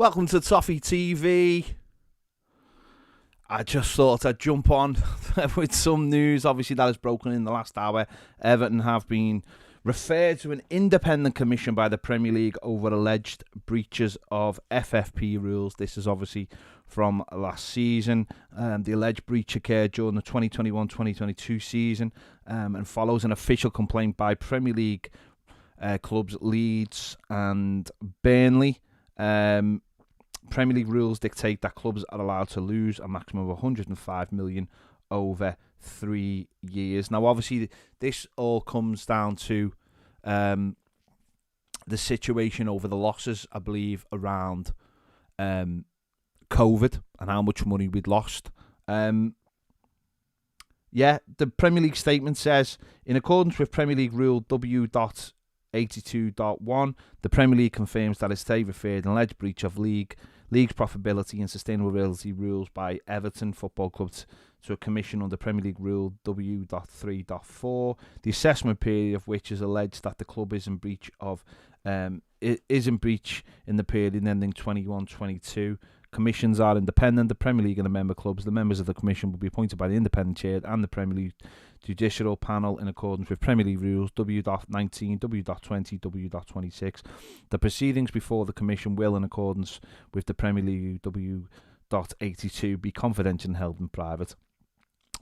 Welcome to Toffee TV. I just thought I'd jump on with some news. Obviously, that has broken in the last hour. Everton have been referred to an independent commission by the Premier League over alleged breaches of FFP rules. This is obviously from last season. The alleged breach occurred during the 2021-2022 season and follows an official complaint by Premier League clubs Leeds and Burnley. Premier League rules dictate that clubs are allowed to lose a maximum of 105 million over 3 years. Now, obviously, this all comes down to the situation over the losses, I believe, around COVID and how much money we'd lost. The Premier League statement says, in accordance with Premier League Rule W.82.1, the Premier League confirms that it's referred an alleged breach of league's profitability and sustainability rules by Everton Football Club to a commission under Premier League Rule W.3.4. The assessment period of which is alleged that the club is in breach in the period ending 21-22. Commissions are independent. The Premier League and the member clubs, the members of the commission will be appointed by the independent chair and the Premier League judicial panel in accordance with Premier League rules W.19, W.20, W.26. The proceedings before the commission will, in accordance with the Premier League W.82, be confidential and held in private.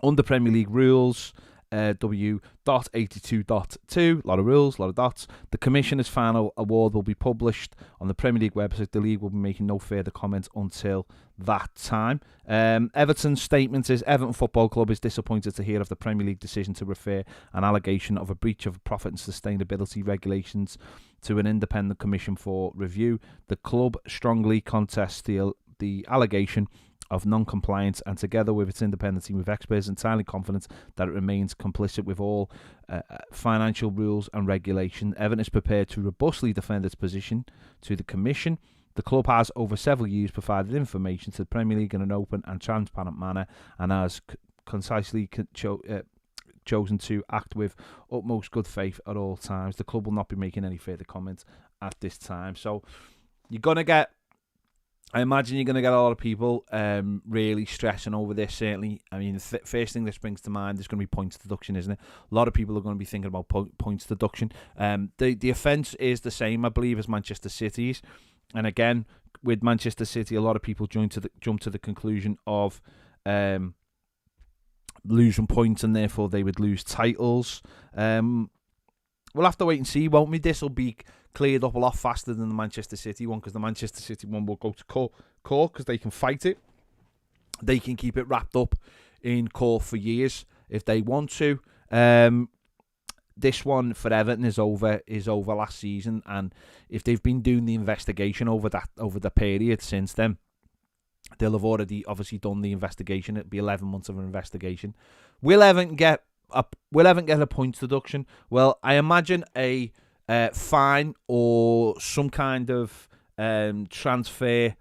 Under Premier League rules W.82.2, a lot of rules, a lot of dots. The Commissioner's final award will be published on the Premier League website. The League will be making no further comments until that time. Everton's statement is, Everton Football Club is disappointed to hear of the Premier League decision to refer an allegation of a breach of profit and sustainability regulations to an independent commission for review. The club strongly contests the allegation of non-compliance, and together with its independent team of experts, entirely confident that it remains complicit with all financial rules and regulation. Everton is prepared to robustly defend its position to the Commission. The club has, over several years, provided information to the Premier League in an open and transparent manner, and has concisely chosen to act with utmost good faith at all times. The club will not be making any further comments at this time. So you're going to get, I imagine you're going to get a lot of people really stressing over this, certainly. I mean, the first thing that springs to mind is going to be points deduction, isn't it? A lot of people are going to be thinking about points deduction. The offence is the same, I believe, as Manchester City's. And again, with Manchester City, a lot of people jump to the conclusion of losing points and therefore they would lose titles. We'll have to wait and see, won't we? This will be cleared up a lot faster than the Manchester City one, because the Manchester City one will go to court because they can fight it. They can keep it wrapped up in court for years if they want to. This one for Everton is over last season, and if they've been doing the investigation over the period since then, they'll have already obviously done the investigation. It'll be 11 months of an investigation. Will Everton get a points deduction? Well, I imagine a fine or some kind of transfer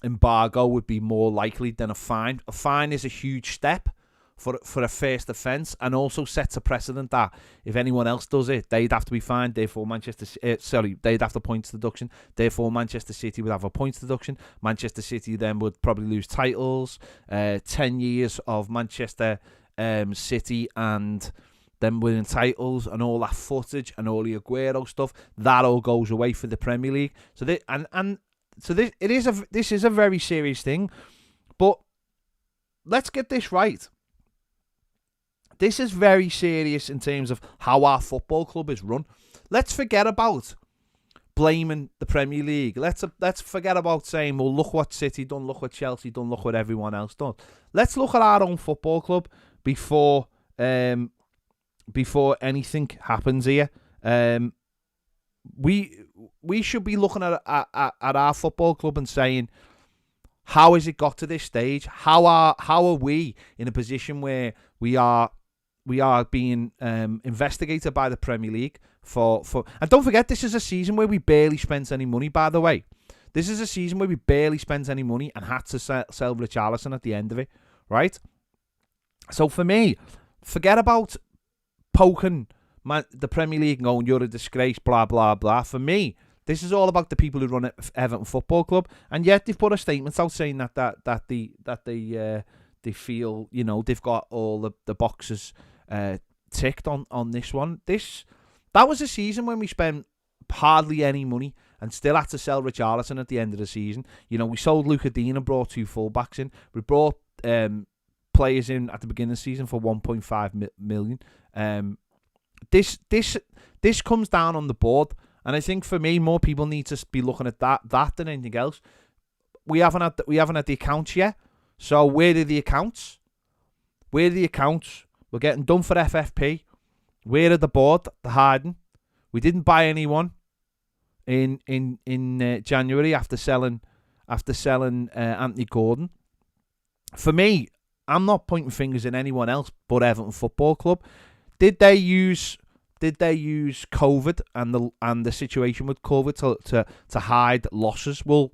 embargo would be more likely than a fine. A fine is a huge step for a first offence, and also sets a precedent that if anyone else does it, they'd have to be fined. Therefore, they'd have the points deduction. Therefore, Manchester City would have a points deduction. Manchester City then would probably lose titles. 10 years of Manchester City and them winning titles and all that footage and all the Aguero stuff, that all goes away for the Premier League. So this is a very serious thing. But let's get this right. This is very serious in terms of how our football club is run. Let's forget about blaming the Premier League. Let's forget about saying, well, look what City done, look what Chelsea done, look what everyone else done. Let's look at our own football club before anything happens here. We should be looking at our football club and saying, how has it got to this stage? How are we in a position where we are being investigated by the Premier League for and don't forget, this is a season where we barely spent any money, by the way. This is a season where we barely spent any money and had to sell Richarlison at the end of it, right? So for me, forget about poking the Premier League and going, you're a disgrace, blah, blah, blah. For me, This is all about the people who run Everton Football Club, and yet they've put a statement out saying that they feel, you know, they've got all the boxes ticked on this one. That was a season when we spent hardly any money and still had to sell Richarlison at the end of the season. You know, we sold Luca Dean and brought 2 fullbacks in. We brought players in at the beginning of the season for 1.5 million. This comes down on the board, and I think for me, more people need to be looking at that than anything else. We haven't had the accounts yet. So where are the accounts? Where are the accounts? We're getting done for FFP. Where are the board? They're hiding. We didn't buy anyone in January after selling Anthony Gordon. For me, I'm not pointing fingers at anyone else but Everton Football Club. Did they use COVID and the situation with COVID to hide losses? Well,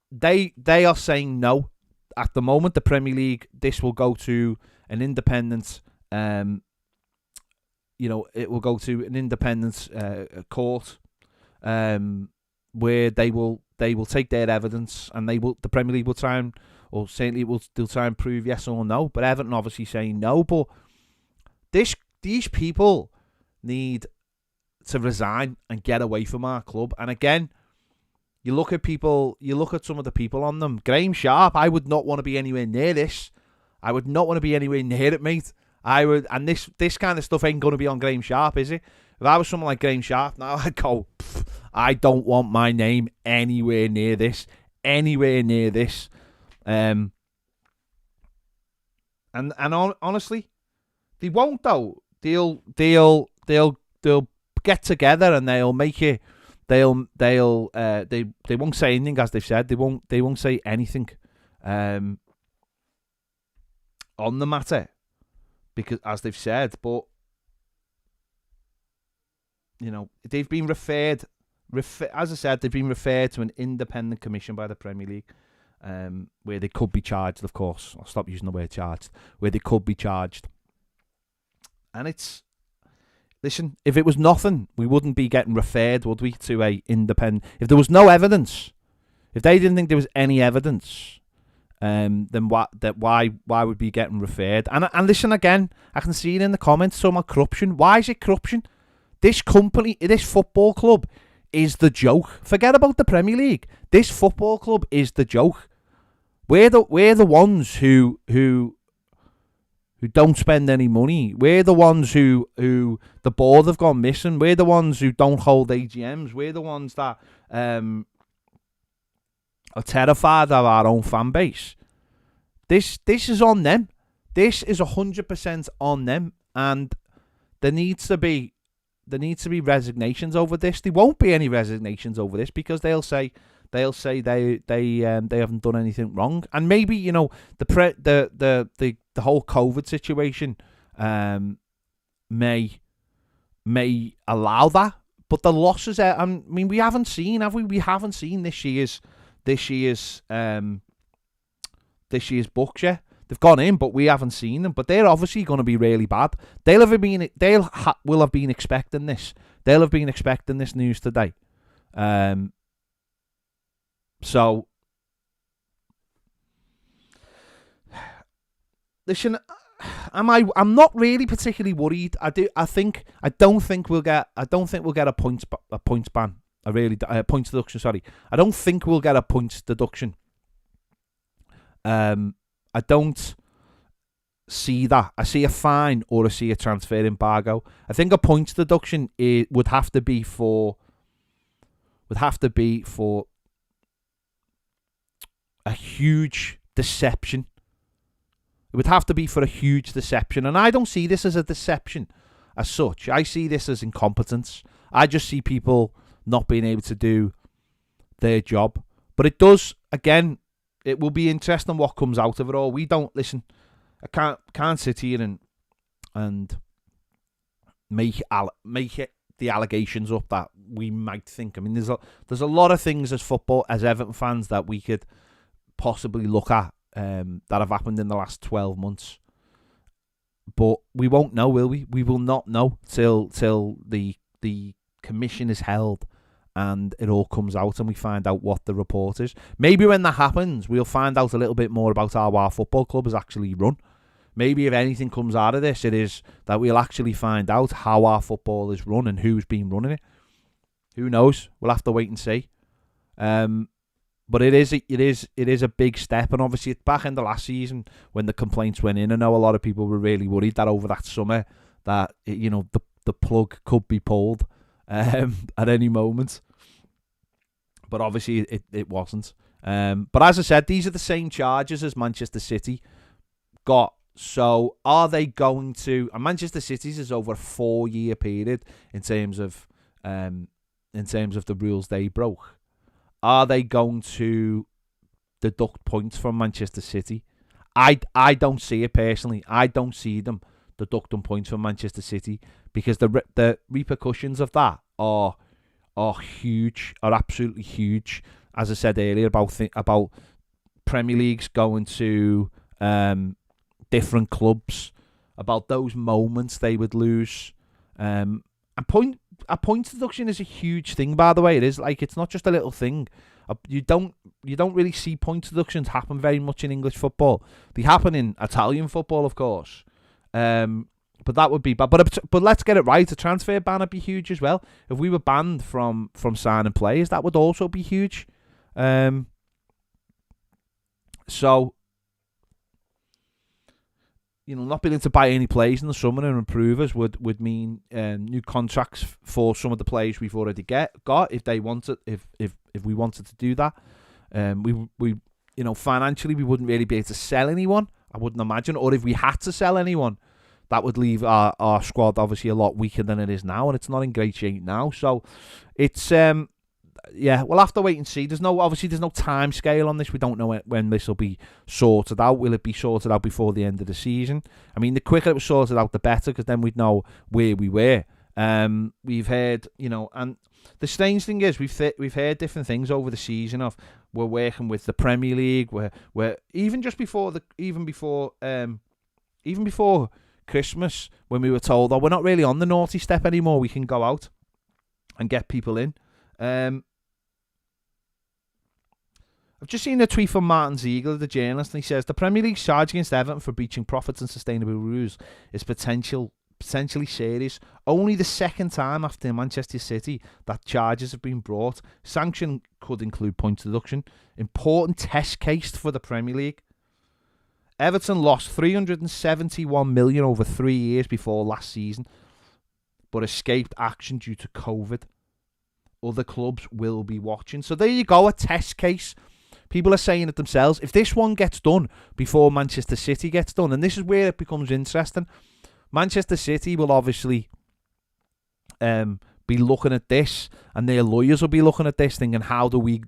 they are saying no. At the moment, the Premier League, this will go to an independent, it will go to an independent court, where they will take their evidence, and the Premier League will try and, or certainly they'll try and prove yes or no. But Everton obviously saying no. But these people need to resign and get away from our club. And again, you look at some of the people on them. Graham Sharp, I would not want to be anywhere near this. I would not want to be anywhere near it, mate. And this kind of stuff ain't going to be on Graham Sharp, is it? If I was someone like Graham Sharp, now I'd go, I don't want my name anywhere near this. And honestly, they won't though. They'll get together and they'll make it. They won't say anything, as they've said. They won't say anything on the matter, because as they've said, but you know, they've been referred as I said, they've been referred to an independent commission by the Premier League, where they could be charged, of course. I'll stop using the word charged. Where they could be charged. And listen, if it was nothing, we wouldn't be getting referred, would we, to a independent... If there was no evidence, if they didn't think there was any evidence, then why would we be getting referred? And listen, again, I can see it in the comments, talking about corruption. Why is it corruption? This company, this football club, is the joke. Forget about the Premier League. This football club is the joke. We're the ones who don't spend any money. We're the ones who the board have gone missing. We're the ones who don't hold AGMs. We're the ones that are terrified of our own fan base. This is on them. This is 100% on them, and there needs to be resignations over this. There won't be any resignations over this, because they'll say they haven't done anything wrong, and maybe, you know, the whole COVID situation may allow that, but the losses, I mean, we haven't seen, have we? We haven't seen this year's books yet. They've gone in, but we haven't seen them. But they're obviously going to be really bad. Will have been expecting this. They'll have been expecting this news today. So, listen, I'm not really particularly worried. I don't think we'll get a points ban. Points deduction. Sorry, I don't think we'll get a points deduction. I don't see that. I see a fine, or I see a transfer embargo. I think a points deduction would have to be for a huge deception. It would have to be for a huge deception, and I don't see this as a deception as such. I see this as incompetence. I just see people not being able to do their job. But it does, again, it will be interesting what comes out of it all. We don't listen. I can't sit here and make it the allegations up that we might think. I mean, there's a lot of things as Everton fans that we could possibly look at that have happened in the last 12 months. But we won't know, will we? We will not know till the commission is held and it all comes out and we find out what the report is. Maybe when that happens, we'll find out a little bit more about how our football club is actually run. Maybe if anything comes out of this, it is that we'll actually find out how our football is run and who's been running it. Who knows? We'll have to wait and see. But it is a big step, and obviously it's back in the last season when the complaints went in. I know a lot of people were really worried that over that summer that the plug could be pulled at any moment. But obviously it wasn't. But as I said, these are the same charges as Manchester City got. So are they going to? And Manchester City's is over a 4-year period in terms of the rules they broke. Are they going to deduct points from Manchester City? I don't see it personally. I don't see them deducting points from Manchester City because the repercussions of that are huge, are absolutely huge. As I said earlier about Premier Leagues going to different clubs, about those moments they would lose. A point deduction is a huge thing, by the way. It is it's not just a little thing. You don't really see point deductions happen very much in English football. They happen in Italian football, of course. But that would be bad. But let's get it right. A transfer ban would be huge as well. If we were banned from signing players, that would also be huge. So, not being able to buy any players in the summer and improvers would mean new contracts for some of the players we've already got if they wanted, if we wanted to do that. We financially we wouldn't really be able to sell anyone, I wouldn't imagine, or if we had to sell anyone, that would leave our squad obviously a lot weaker than it is now, and it's not in great shape now. So it's we'll have to wait and see. There's no time scale on this. We don't know when this will be sorted out. Will it be sorted out before the end of the season? I mean, the quicker it was sorted out, the better, because then we'd know where we were. We've heard, and the strange thing is we've heard different things over the season of we're working with the Premier League. We're even before Christmas, when we were told, we're not really on the naughty step anymore. We can go out and get people in. I've just seen a tweet from Martin Ziegler, the journalist, and he says the Premier League's charge against Everton for breaching profits and sustainable rules is potentially serious. Only the second time after Manchester City that charges have been brought. Sanction could include point deduction. Important test case for the Premier League. Everton lost 371 million over 3 years before last season, but escaped action due to COVID. Other clubs will be watching. So there you go, a test case. People are saying it themselves. If this one gets done before Manchester City gets done, and this is where it becomes interesting, Manchester City will obviously be looking at this, and their lawyers will be looking at this, thinking, how do we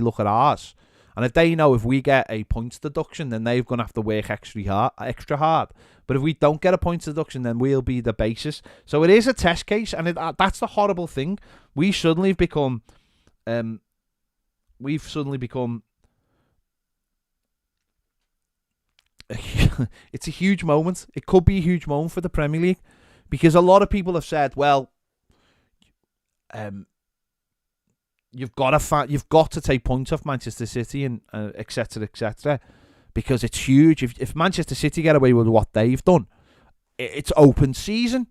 look at ours? And if they know if we get a points deduction, then they're going to have to work extra hard. But if we don't get a points deduction, then we'll be the basis. So it is a test case, and that's the horrible thing. We suddenly have become, it's a huge moment. It could be a huge moment for the Premier League, because a lot of people have said, well, you've got to take points off Manchester City and etc., because it's huge. If Manchester City get away with what they've done, it's open season,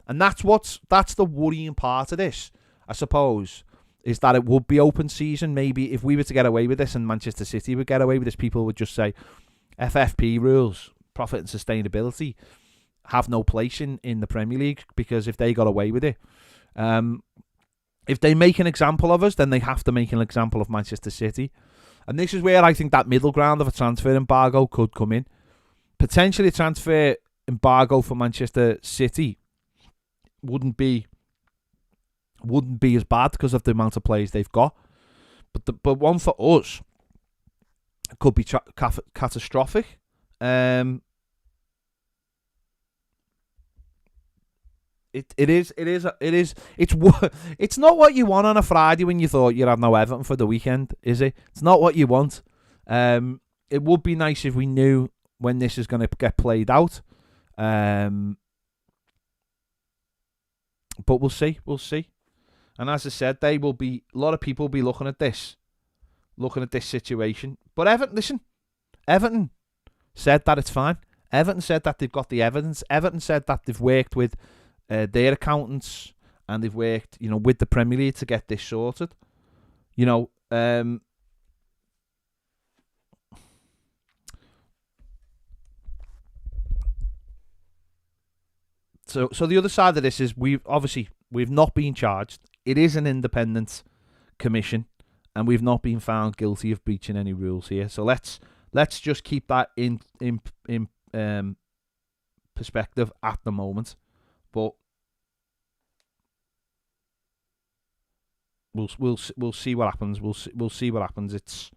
and that's the worrying part of this, I suppose, is that it would be open season. Maybe if we were to get away with this and Manchester City would get away with this, people would just say FFP rules, profit and sustainability, have no place in the Premier League, because if they got away with it, if they make an example of us, then they have to make an example of Manchester City. And this is where I think that middle ground of a transfer embargo could come in. Potentially a transfer embargo for Manchester City wouldn't be as bad because of the amount of players they've got. But one for us could be catastrophic. It's not what you want on a Friday when you thought you'd have no Everton for the weekend, is it? It's not what you want. It would be nice if we knew when this is going to get played out. But we'll see. And as I said, a lot of people will be looking at this situation. But Everton said that it's fine. Everton said that they've got the evidence. Everton said that they've worked with their accountants and they've worked, with the Premier League to get this sorted. So the other side of this is we've not been charged. It is an independent commission, and we've not been found guilty of breaching any rules here. So let's just keep that in perspective at the moment. But we'll see what happens. We'll see what happens. It's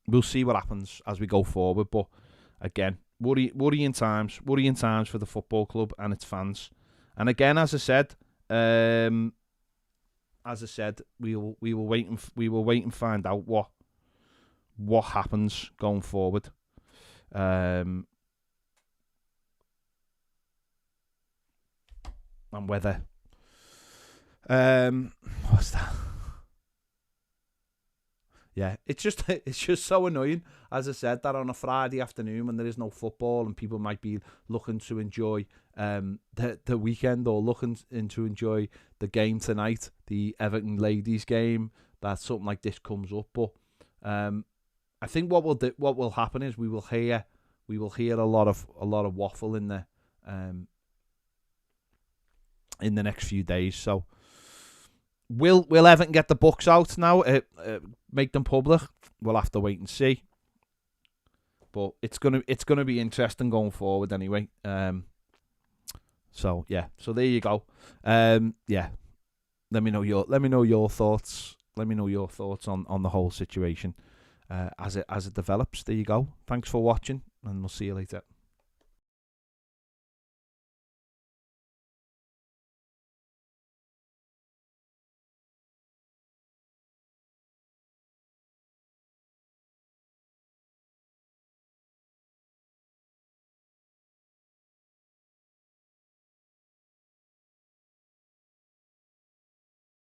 we'll see what happens as we go forward. But again, worrying times for the football club and its fans. And again, as I said, we will wait and find out what happens going forward. And whether what's that? Yeah, it's just so annoying, as I said, that on a Friday afternoon when there is no football and people might be looking to enjoy the weekend or looking to enjoy the game tonight, the Everton ladies game, that something like this comes up. But I think what will happen is we will hear a lot of waffle in the next few days. So will Everton get the books out now? Make them public? We'll have to wait and see. But it's gonna be interesting going forward anyway. So yeah. So there you go. Yeah. Let me know your thoughts. Let me know your thoughts on the whole situation as it develops. There you go. Thanks for watching, and we'll see you later.